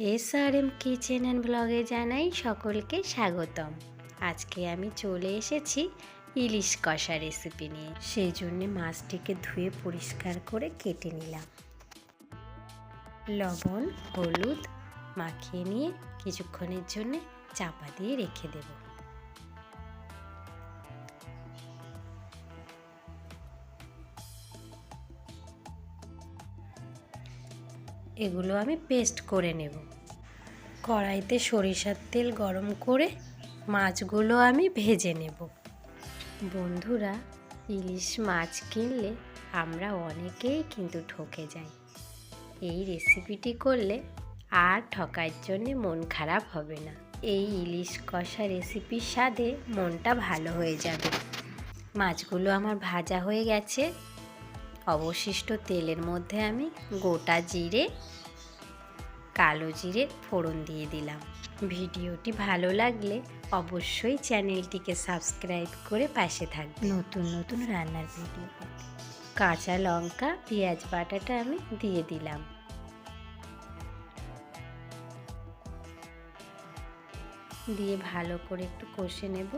SRM kitchen and ব্লগে জানাই সকলকে স্বাগতম। আজকে আমি চলে এসেছি ইলিশ কষা রেসিপি নিয়ে। সেই জন্যে মাছটিকে ধুয়ে পরিষ্কার করে কেটে নিলাম। লবণ হলুদ মাখিয়ে নিয়ে কিছুক্ষণের জন্য চাপা দিয়ে রেখে দেব। এগুলো আমি পেস্ট করে নেব। কড়াইতে সরিষার তেল গরম করে মাছগুলো আমি ভেজে নেব। বন্ধুরা, ইলিশ মাছ কিনলে আমরা অনেকেই কিন্তু ঠকে যাই। এই রেসিপিটি করলে আর ঠকার জন্যে মন খারাপ হবে না। এই ইলিশ কষা রেসিপির স্বাদে মনটা ভালো হয়ে যাবে। মাছগুলো আমার ভাজা হয়ে গেছে। অবশিষ্ট তেলের মধ্যে আমি গোটা জিরে কালো জিরে ফোড়ন দিয়ে দিলাম। ভিডিওটি ভালো লাগলে অবশ্যই চ্যানেলটিকে সাবস্ক্রাইব করে পাশে থাকবে নতুন নতুন রান্নার ভিডিও। কাঁচা লঙ্কা পেঁয়াজ বাটাটা আমি দিয়ে দিলাম। দিয়ে ভালো করে একটু কষে নেব।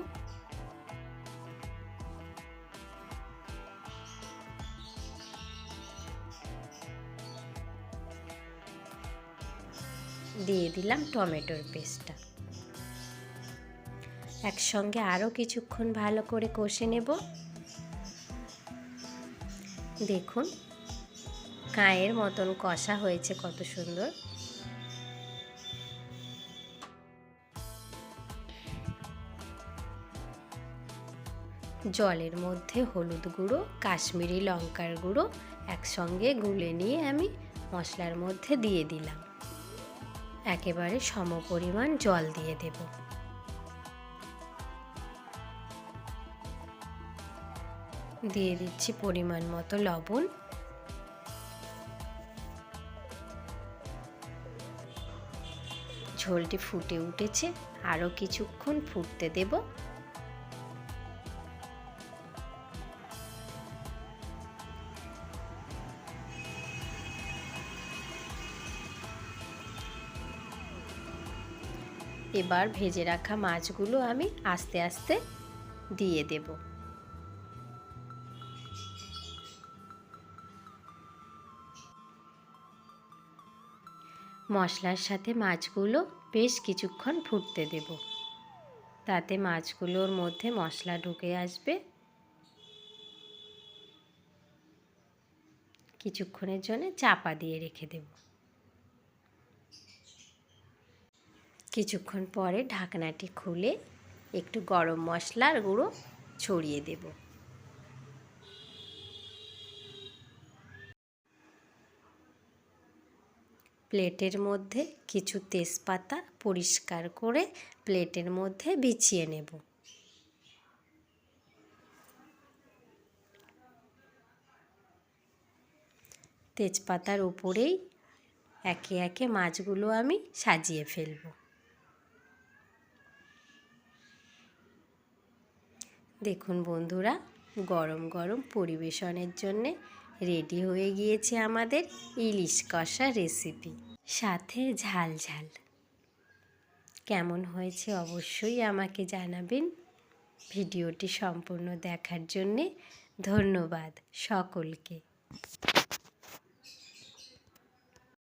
দিয়ে দিলাম টমেটোর পেস্টটা। একসঙ্গে আরও কিছুক্ষণ ভালো করে কষে নেব। দেখুন গায়ের মতন কষা হয়েছে কত সুন্দর। জলের মধ্যে হলুদ গুঁড়ো কাশ্মীরি লঙ্কার গুঁড়ো একসঙ্গে গুলে নিয়ে আমি মশলার মধ্যে দিয়ে দিলাম। একেবারে সমপরিমাণ জল দিয়ে দেব। দিয়ে দিচ্ছি পরিমাণ মতো লবণ। ঝোলটি ফুটে উঠেছে, আরও কিছুক্ষণ ফুটতে দেব। এবার ভেজে রাখা মাছগুলো আমি আস্তে আস্তে দিয়ে দেব। মশলার সাথে মাছগুলো বেশ কিছুক্ষণ ফুটতে দেব, তাতে মাছগুলোর মধ্যে মশলা ঢুকে আসবে। কিছুক্ষণের জন্য চাপা দিয়ে রেখে দেব। কিছুক্ষণ পরে ঢাকনাটি খুলে একটু গরম মশলার গুঁড়ো ছড়িয়ে দেব। প্লেটের মধ্যে কিছু তেজপাতা পরিষ্কার করে প্লেটের মধ্যে বিছিয়ে নেব। তেজপাতার উপরেই একে একে মাছগুলো আমি সাজিয়ে ফেলব। দেখুন বন্ধুরা, গরম গরম পরিবেশনের জন্যে রেডি হয়ে গিয়েছে আমাদের ইলিশ কষা রেসিপি, সাথে ঝাল ঝাল। কেমন হয়েছে অবশ্যই আমাকে জানাবেন। ভিডিওটি সম্পূর্ণ দেখার জন্যে ধন্যবাদ সকলকে।